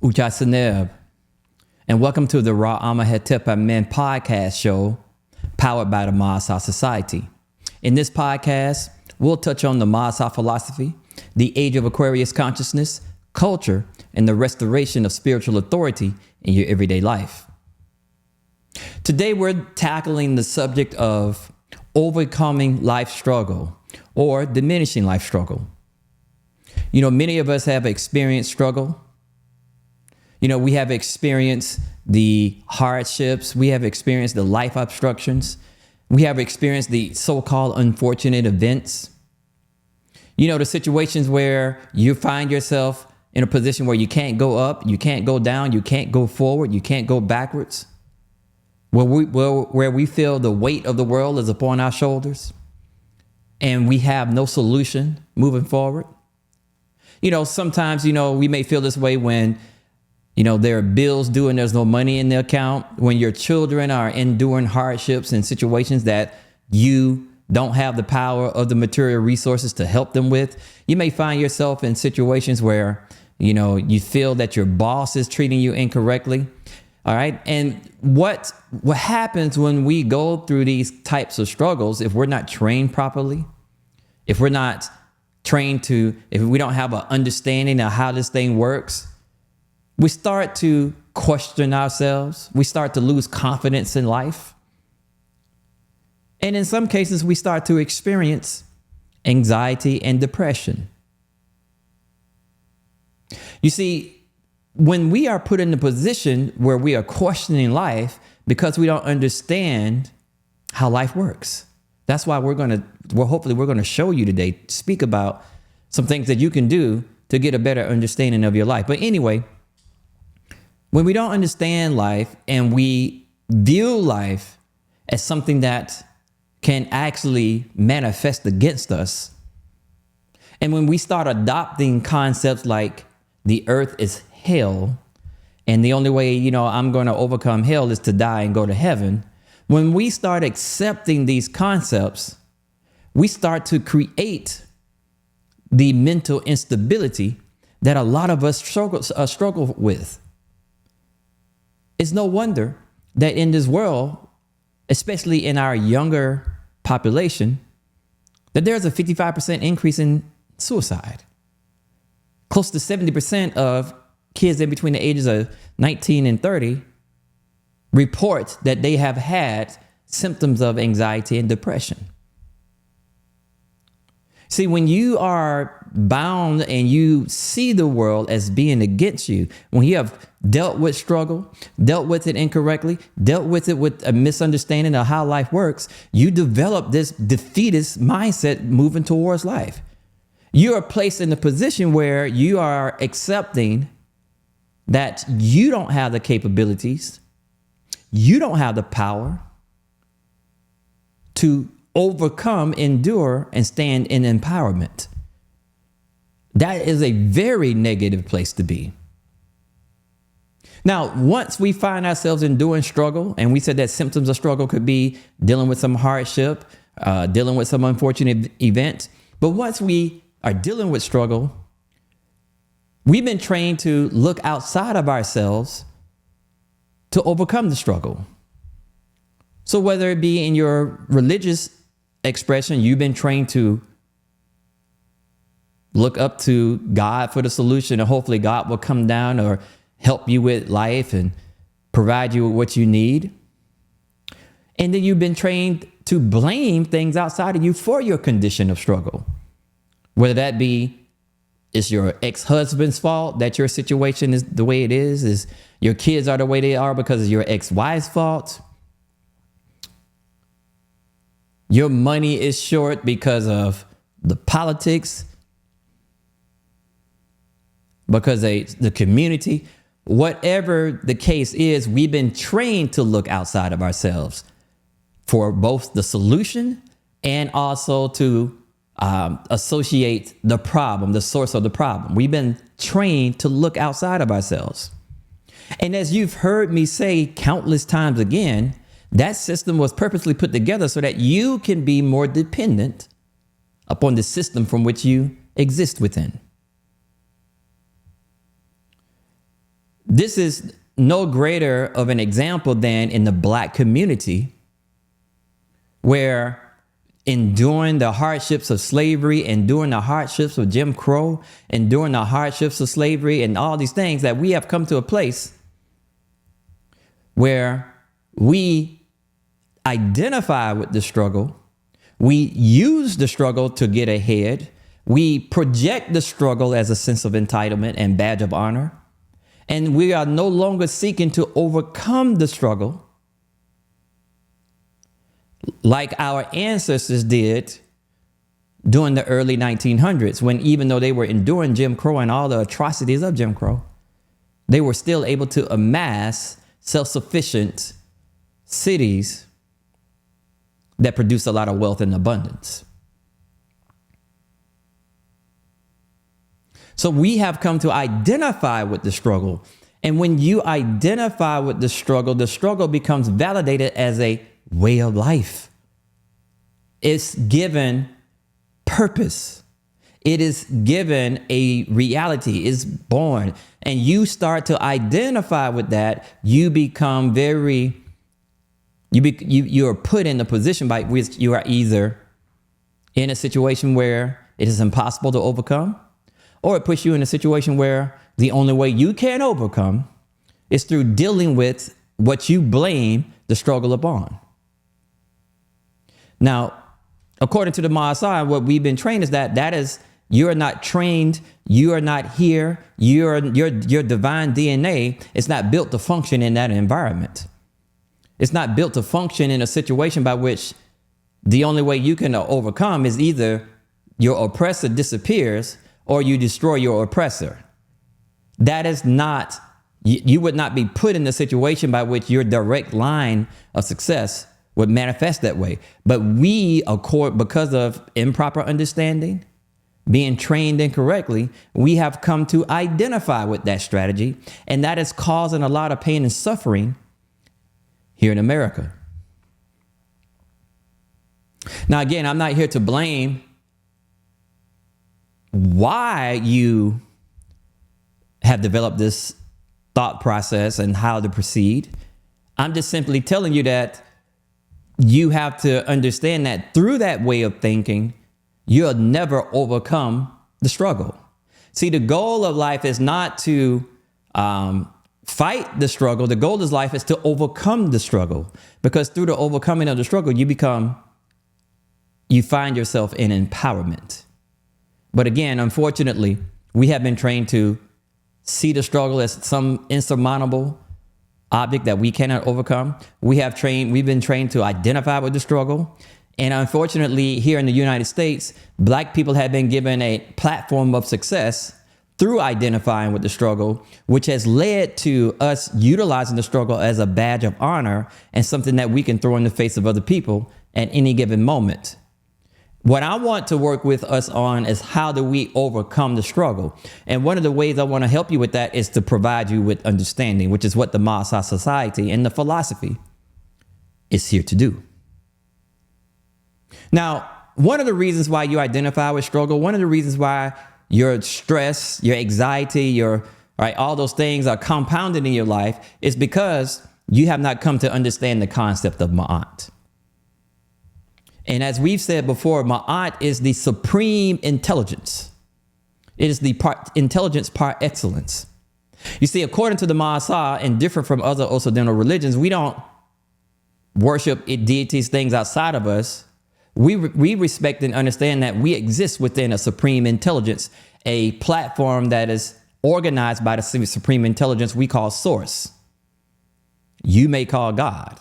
Uchasaneb, and welcome to the Maā Men podcast show powered by the Maā Sa Society. In this podcast, we'll touch on the Maā Sa philosophy, the age of Aquarius consciousness, culture, and the restoration of spiritual authority in your everyday life. Today, we're tackling the subject of overcoming life struggle or diminishing life struggle. You know, many of us have experienced struggle. You know, we have experienced the hardships. We have experienced the life obstructions. We have experienced the so-called unfortunate events. You know, the situations where you find yourself in a position where you can't go up, you can't go down, you can't go forward, you can't go backwards. Where we feel the weight of the world is upon our shoulders and we have no solution moving forward. You know, sometimes, we may feel this way when, there are bills due and there's no money in the account, when your children are enduring hardships and situations that you don't have the power of the material resources to help them with. You may find yourself in situations where, you feel that your boss is treating you incorrectly. All right. And what happens when we go through these types of struggles, if we're not trained properly, if we're not trained if we don't have an understanding of how this thing works, we start to question ourselves. We start to lose confidence in life. And in some cases, we start to experience anxiety and depression. You see, when we are put in a position where we are questioning life because we don't understand how life works, that's why hopefully we're going to show you today, speak about some things that you can do to get a better understanding of your life. But anyway, when we don't understand life and we view life as something that can actually manifest against us, and when we start adopting concepts like the earth is hell, and the only way, I'm going to overcome hell is to die and go to heaven. When we start accepting these concepts, we start to create the mental instability that a lot of us struggle with. It's no wonder that in this world, especially in our younger population, that there's a 55% increase in suicide. Close to 70% of kids in between the ages of 19 and 30 report that they have had symptoms of anxiety and depression. See, when you are bound and you see the world as being against you, when you have dealt with struggle, dealt with it incorrectly, dealt with it with a misunderstanding of how life works, you develop this defeatist mindset moving towards life. You are placed in a position where you are accepting that you don't have the capabilities, you don't have the power to overcome, endure, and stand in empowerment. That is a very negative place to be. Now, once we find ourselves enduring struggle, and we said that symptoms of struggle could be dealing with some hardship, dealing with some unfortunate event. But once we are dealing with struggle, we've been trained to look outside of ourselves to overcome the struggle. So whether it be in your religious expression, you've been trained to look up to God for the solution, and hopefully God will come down or help you with life and provide you with what you need. And then you've been trained to blame things outside of you for your condition of struggle. Whether that be it's your ex-husband's fault that your situation is the way it is your kids are the way they are because of your ex-wife's fault. Your money is short because of the politics, because of the community. Whatever the case is, we've been trained to look outside of ourselves for both the solution and also to associate the problem, the source of the problem. We've been trained to look outside of ourselves. And as you've heard me say countless times again, that system was purposely put together so that you can be more dependent upon the system from which you exist within. This is no greater of an example than in the Black community, where enduring the hardships of slavery, enduring the hardships of Jim Crow, enduring the hardships of slavery and all these things, that we have come to a place where we identify with the struggle. We use the struggle to get ahead. We project the struggle as a sense of entitlement and badge of honor. And we are no longer seeking to overcome the struggle like our ancestors did during the early 1900s, when even though they were enduring Jim Crow and all the atrocities of Jim Crow, they were still able to amass self-sufficient cities that produce a lot of wealth and abundance. So we have come to identify with the struggle. And when you identify with the struggle becomes validated as a way of life. It's given purpose. It is given a reality. It's born. And you start to identify with that. You become you're put in a position by which you are either in a situation where it is impossible to overcome, or it puts you in a situation where the only way you can overcome is through dealing with what you blame the struggle upon. Now, according to the Maā Sa, what we've been trained is that is, you're not trained, you are not here, your divine DNA is not built to function in that environment. It's not built to function in a situation by which the only way you can overcome is either your oppressor disappears or you destroy your oppressor. That is not, you would not be put in a situation by which your direct line of success would manifest that way. But we, because of improper understanding, being trained incorrectly, we have come to identify with that strategy. And that is causing a lot of pain and suffering here in America. Now, again, I'm not here to blame why you have developed this thought process and how to proceed. I'm just simply telling you that you have to understand that through that way of thinking, you'll never overcome the struggle. See, the goal of life is not to fight the struggle. The goal of life is to overcome the struggle, because through the overcoming of the struggle, you find yourself in empowerment. But again, unfortunately, we have been trained to see the struggle as some insurmountable object that we cannot overcome. We've been trained to identify with the struggle. And unfortunately, here in the United States, Black people have been given a platform of success through identifying with the struggle, which has led to us utilizing the struggle as a badge of honor and something that we can throw in the face of other people at any given moment. What I want to work with us on is how do we overcome the struggle? And one of the ways I want to help you with that is to provide you with understanding, which is what the Maā Sa society and the philosophy is here to do. Now, one of the reasons why you identify with struggle, one of the reasons why your stress, your anxiety, all those things are compounded in your life is because you have not come to understand the concept of Maā-t. And as we've said before, Maā-t is the supreme intelligence. It is the intelligence par excellence. You see, according to the Maā Sa, and different from other Occidental religions, we don't worship deities, things outside of us. We respect and understand that we exist within a supreme intelligence, a platform that is organized by the supreme intelligence we call Source. You may call God.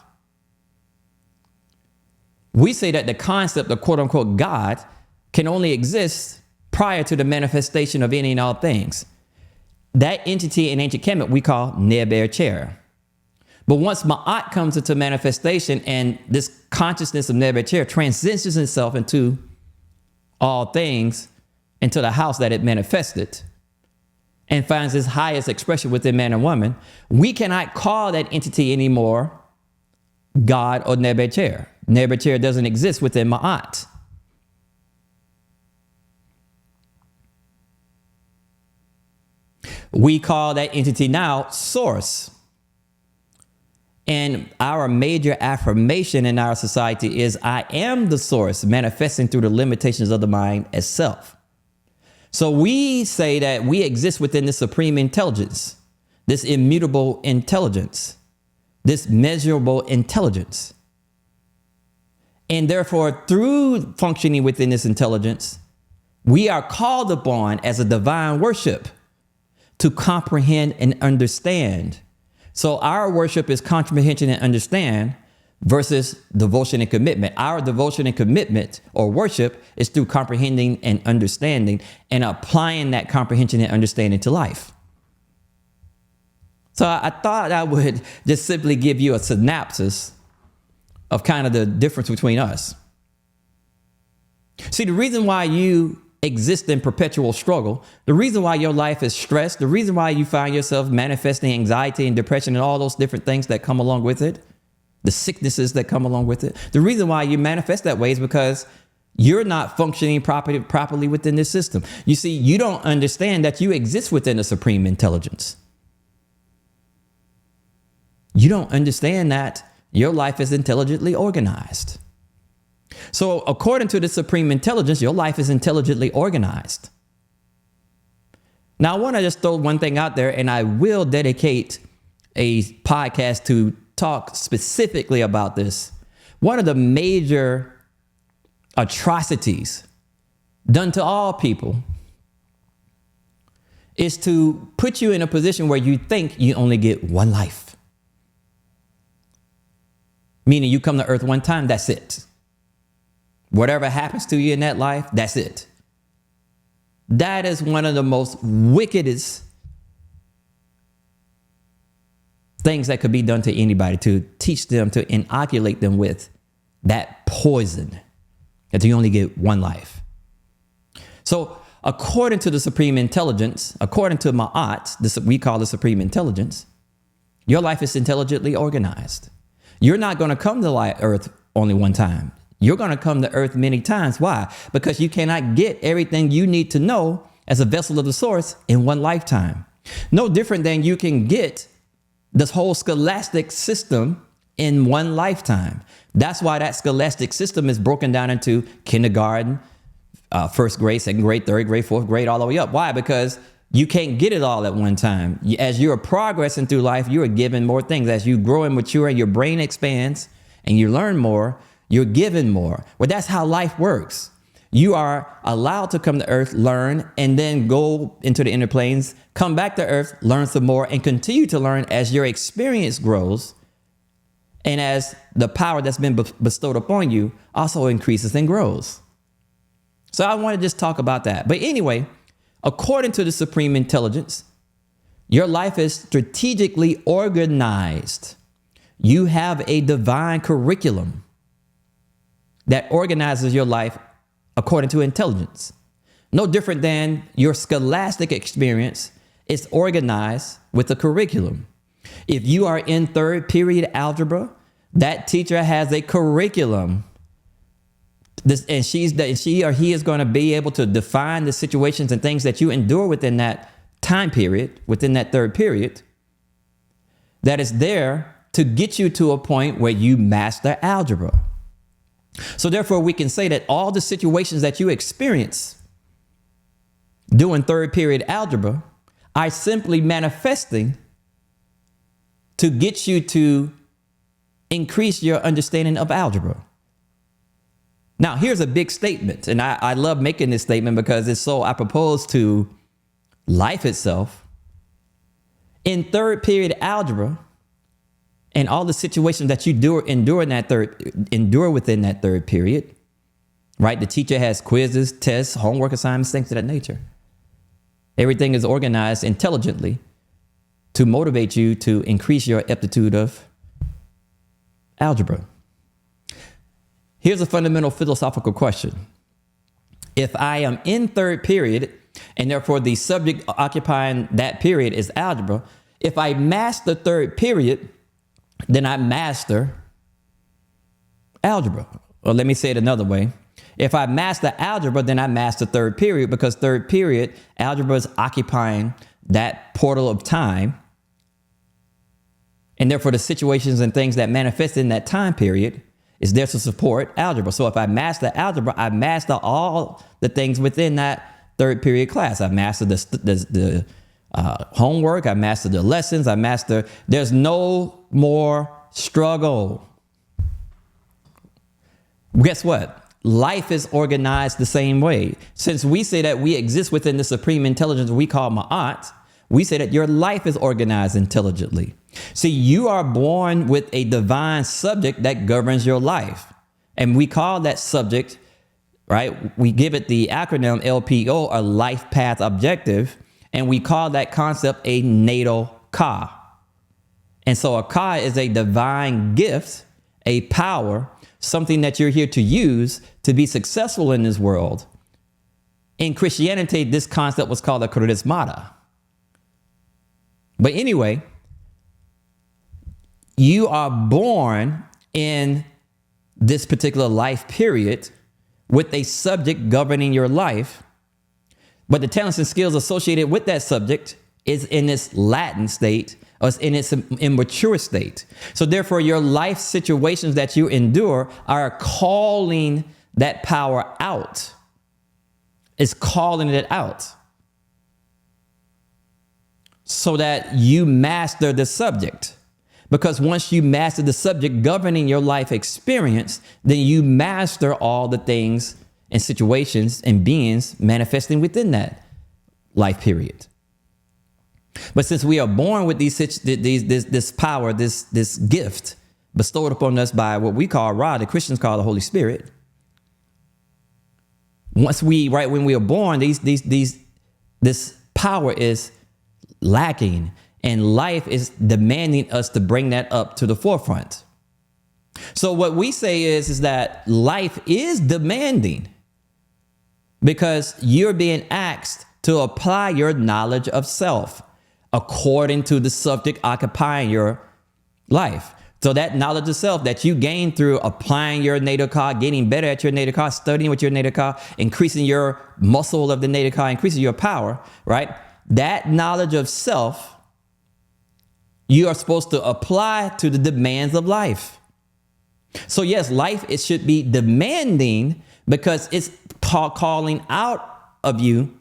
We say that the concept of quote unquote God can only exist prior to the manifestation of any and all things. That entity in ancient Kemet we call Neber-Cher. But once Maā-t comes into manifestation and this consciousness of Neber-Cher transitions itself into all things, into the house that it manifested, and finds its highest expression within man and woman, we cannot call that entity anymore God or Neber-Cher. Neber-Cher doesn't exist within Maā-t. We call that entity now source. And our major affirmation in our society is I am the source, manifesting through the limitations of the mind as self. So we say that we exist within the supreme intelligence, this immutable intelligence, this measurable intelligence. And therefore, through functioning within this intelligence, we are called upon as a divine worship to comprehend and understand. So our worship is comprehension and understand versus devotion and commitment. Our devotion and commitment or worship is through comprehending and understanding and applying that comprehension and understanding to life. So I thought I would just simply give you a synopsis of kind of the difference between us. See, the reason why you exist in perpetual struggle, the reason why your life is stressed, the reason why you find yourself manifesting anxiety and depression and all those different things that come along with it, the sicknesses that come along with it, the reason why you manifest that way is because you're not functioning properly within this system. You see, you don't understand that you exist within a supreme intelligence. You don't understand that your life is intelligently organized. So according to the supreme intelligence, your life is intelligently organized. Now, I want to just throw one thing out there, and I will dedicate a podcast to talk specifically about this. One of the major atrocities done to all people is to put you in a position where you think you only get one life. Meaning you come to earth one time, that's it. Whatever happens to you in that life, that's it. That is one of the most wickedest things that could be done to anybody, to teach them, to inoculate them with that poison, that you only get one life. So according to the supreme intelligence, according to Maā-t, this we call the supreme intelligence, your life is intelligently organized. You're not going to come to earth only one time. You're going to come to earth many times. Why? Because you cannot get everything you need to know as a vessel of the source in one lifetime. No different than you can get this whole scholastic system in one lifetime. That's why that scholastic system is broken down into kindergarten, first grade, second grade, third grade, fourth grade, all the way up. Why? Because you can't get it all at one time. As you're progressing through life, you are given more things. As you grow and mature and your brain expands and you learn more, you're given more. Well, that's how life works. You are allowed to come to earth, learn, and then go into the inner planes, come back to earth, learn some more, and continue to learn as your experience grows. And as the power that's been bestowed upon you also increases and grows. So I want to just talk about that. But anyway, according to the supreme intelligence, your life is strategically organized. You have a divine curriculum that organizes your life according to intelligence. No different than your scholastic experience is organized with a curriculum. If you are in third period algebra, that teacher has a curriculum. And she or he is going to be able to define the situations and things that you endure within that time period, within that third period, that is there to get you to a point where you master algebra. So therefore, we can say that all the situations that you experience doing third period algebra are simply manifesting to get you to increase your understanding of algebra. Now, here's a big statement, and I love making this statement because it's so apropos to life itself. In third period algebra, and all the situations that you endure within that third period, right? The teacher has quizzes, tests, homework assignments, things of that nature. Everything is organized intelligently to motivate you to increase your aptitude of algebra. Here's a fundamental philosophical question. If I am in third period, and therefore the subject occupying that period is algebra, if I master third period, then I master algebra. Or let me say it another way. If I master algebra, then I master third period, because third period, algebra is occupying that portal of time. And therefore, the situations and things that manifest in that time period is there to support algebra. So if I master algebra, I master all the things within that third period class. I master the homework. I master the lessons. There's no more struggle. Guess what? Life is organized the same way. Since we say that we exist within the supreme intelligence we call Maā-t, we say that your life is organized intelligently. See, you are born with a divine subject that governs your life. And we call that subject, right? We give it the acronym LPO, a life path objective. And we call that concept a natal Ka. And so a Ka is a divine gift, a power, something that you're here to use to be successful in this world. In Christianity, this concept was called a charismata. But anyway, you are born in this particular life period with a subject governing your life. But the talents and skills associated with that subject is in its latent state, or in its immature state. So therefore, your life situations that you endure are calling that power out. It's calling it out. So that you master the subject. Because once you master the subject governing your life experience, then you master all the things and situations and beings manifesting within that life period. But since we are born with this power, this gift bestowed upon us by what we call Ra, the Christians call the Holy Spirit. When we are born, this power is lacking, and life is demanding us to bring that up to the forefront. So what we say is that life is demanding because you're being asked to apply your knowledge of self according to the subject occupying your life. So that knowledge of self that you gain through applying your natal Ka, getting better at your natal Ka, studying with your natal Ka, increasing your muscle of the natal Ka, increasing your power, right? That knowledge of self, you are supposed to apply to the demands of life. So yes, life, it should be demanding because it's calling out of you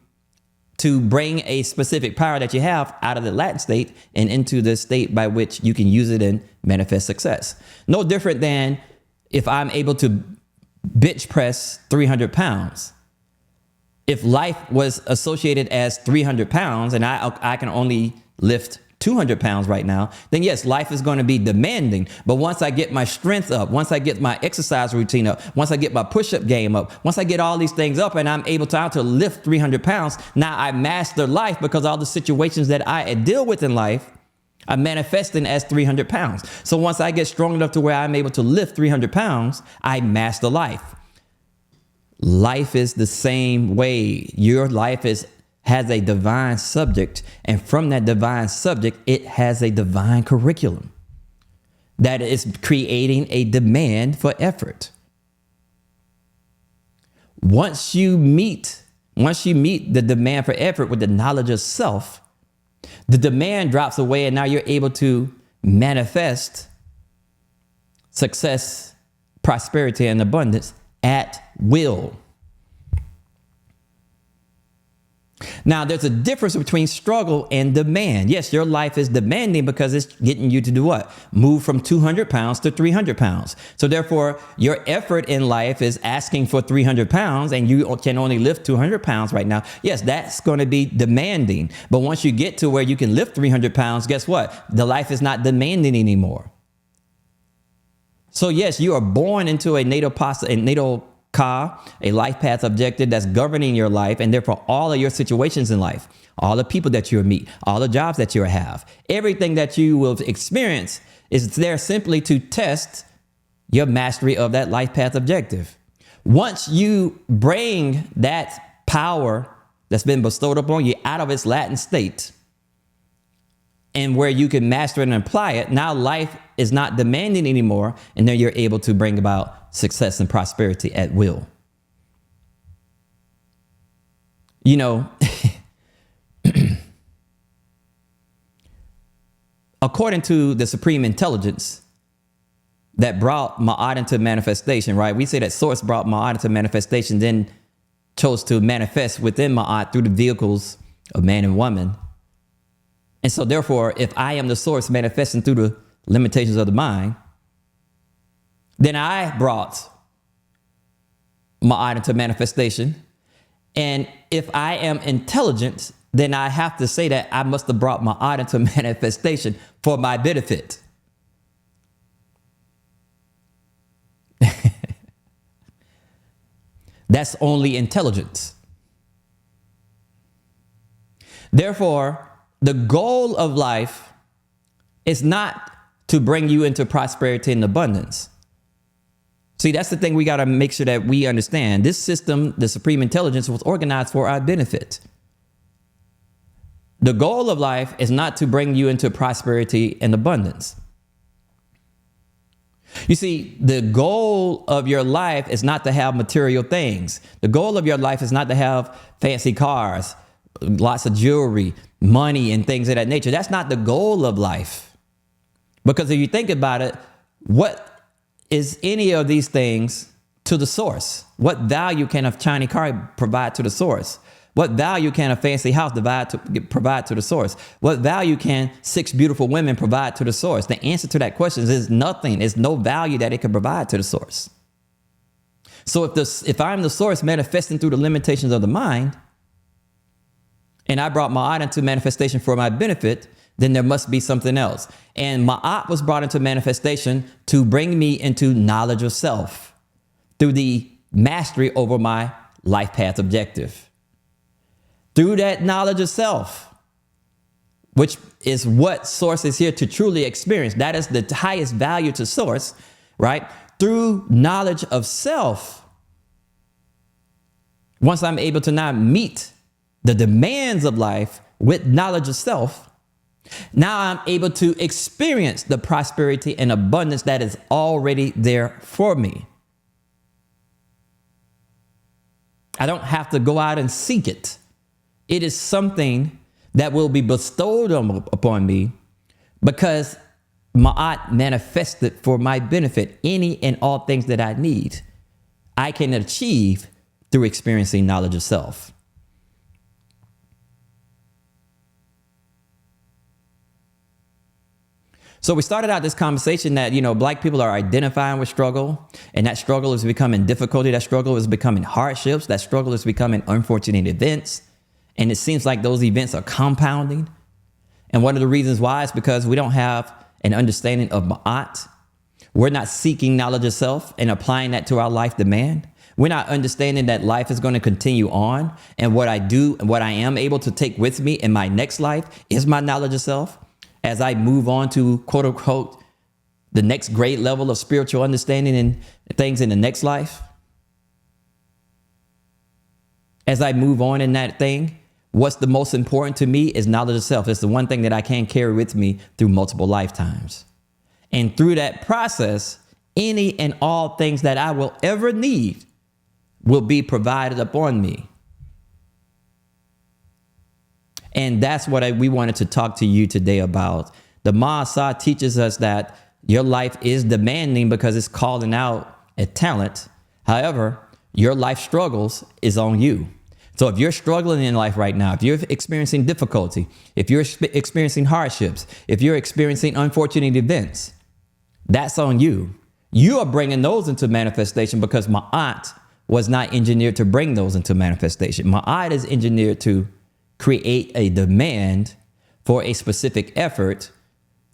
to bring a specific power that you have out of the latent state and into the state by which you can use it and manifest success. No different than if I'm able to bench press 300 pounds. If life was associated as 300 pounds and I can only lift 200 pounds right now, then yes, life is going to be demanding. But once I get my strength up, once I get my exercise routine up, once I get my push-up game up, once I get all these things up and I'm able to lift 300 pounds, now I master life because all the situations that I deal with in life are manifesting as 300 pounds. So once I get strong enough to where I'm able to lift 300 pounds, I master life. Life is the same way. Your life has a divine subject, and from that divine subject, it has a divine curriculum that is creating a demand for effort. Once you meet the demand for effort with the knowledge of self, the demand drops away, and now you're able to manifest success, prosperity, and abundance at will. Now, there's a difference between struggle and demand. Yes, your life is demanding because it's getting you to do what? Move from 200 pounds to 300 pounds. So therefore, your effort in life is asking for 300 pounds and you can only lift 200 pounds right now. Yes, that's going to be demanding. But once you get to where you can lift 300 pounds, guess what? The life is not demanding anymore. So yes, you are born into a natal Ka, a life path objective that's governing your life, and therefore all of your situations in life, all the people that you meet, all the jobs that you have, everything that you will experience is there simply to test your mastery of that life path objective. Once you bring that power that's been bestowed upon you out of its latent state and where you can master it and apply it, now life is not demanding anymore, and then you're able to bring about success and prosperity at will. You know, according to the supreme intelligence that brought Maā into manifestation, right? We say that source brought Maā into manifestation, then chose to manifest within Maā through the vehicles of man and woman. And so therefore, if I am the source manifesting through the limitations of the mind, then I brought Maā into manifestation. And if I am intelligent, then I have to say that I must have brought Maā into manifestation for my benefit. That's only intelligence. Therefore, the goal of life is not to bring you into prosperity and abundance. See, that's the thing we got to make sure that we understand. This system, the supreme intelligence, was organized for our benefit. The goal of life is not to bring you into prosperity and abundance. You see, the goal of your life is not to have material things. The goal of your life is not to have fancy cars, lots of jewelry, money, and things of that nature. That's not the goal of life. Because if you think about it, what is any of these things to the source? What value can a shiny car provide to the source? What value can a fancy house provide to the source? What value can 6 beautiful women provide to the source? The answer to that question is nothing. There's no value that it can provide to the source. So if I'm the source manifesting through the limitations of the mind, and I brought Maā into manifestation for my benefit, then there must be something else. And Maā was brought into manifestation to bring me into knowledge of self through the mastery over my life path objective. Through that knowledge of self, which is what source is here to truly experience. That is the highest value to source, right? Through knowledge of self, once I'm able to now meet the demands of life with knowledge of self, now I'm able to experience the prosperity and abundance that is already there for me. I don't have to go out and seek it. It is something that will be bestowed upon me because Maā manifested for my benefit. Any and all things that I need, I can achieve through experiencing knowledge of self. So we started out this conversation that, Black people are identifying with struggle, and that struggle is becoming difficulty. That struggle is becoming hardships. That struggle is becoming unfortunate events. And it seems like those events are compounding. And one of the reasons why is because we don't have an understanding of Maā. We're not seeking knowledge of self and applying that to our life demand. We're not understanding that life is going to continue on. And what I do and what I am able to take with me in my next life is my knowledge of self as I move on to, quote unquote, the next grade level of spiritual understanding and things in the next life. As I move on in that thing, what's the most important to me is knowledge of self. It's the one thing that I can carry with me through multiple lifetimes. And through that process, any and all things that I will ever need will be provided upon me. And that's what we wanted to talk to you today about. The Maā Sa teaches us that your life is demanding because it's calling out a talent. However, your life struggles is on you. So if you're struggling in life right now, if you're experiencing difficulty, if you're experiencing hardships, if you're experiencing unfortunate events, that's on you. You are bringing those into manifestation because Maā was not engineered to bring those into manifestation. Maā is engineered to create a demand for a specific effort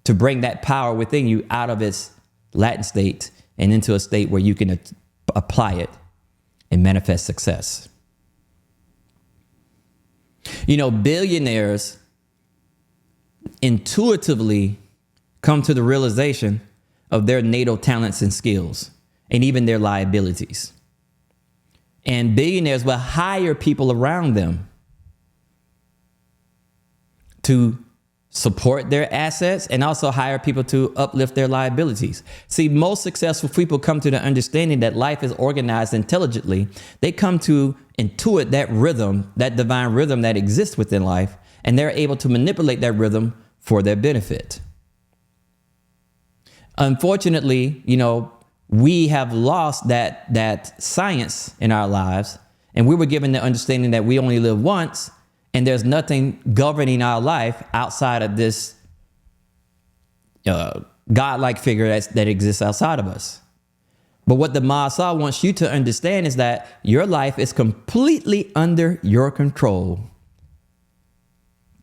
to bring that power within you out of its latent state and into a state where you can apply it and manifest success. Billionaires intuitively come to the realization of their natal talents and skills and even their liabilities. And billionaires will hire people around them to support their assets and also hire people to uplift their liabilities. See, most successful people come to the understanding that life is organized intelligently. They come to intuit that rhythm, that divine rhythm that exists within life, and they're able to manipulate that rhythm for their benefit. Unfortunately, we have lost that science in our lives, and we were given the understanding that we only live once, and there's nothing governing our life outside of this godlike figure that exists outside of us. But what the Maā Sa wants you to understand is that your life is completely under your control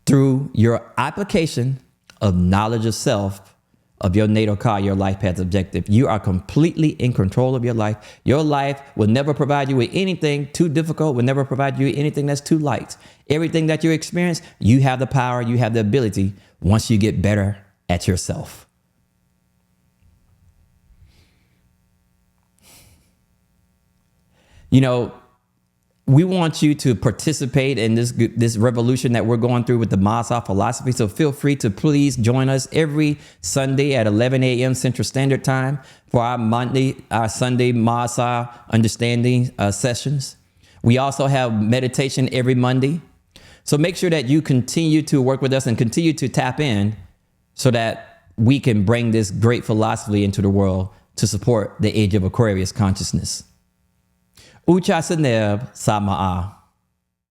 through your application of knowledge of self, of your natal card, your life path objective. You are completely in control of your life. Your life will never provide you with anything too difficult, will never provide you with anything that's too light. Everything that you experience, you have the power, you have the ability once you get better at yourself. We want you to participate in this revolution that we're going through with the Maā Sa philosophy. So feel free to please join us every Sunday at 11 a.m. Central Standard Time for our Sunday Maā Sa understanding sessions. We also have meditation every Monday. So make sure that you continue to work with us and continue to tap in so that we can bring this great philosophy into the world to support the age of Aquarius consciousness. Ucha Saneb Sa Maā.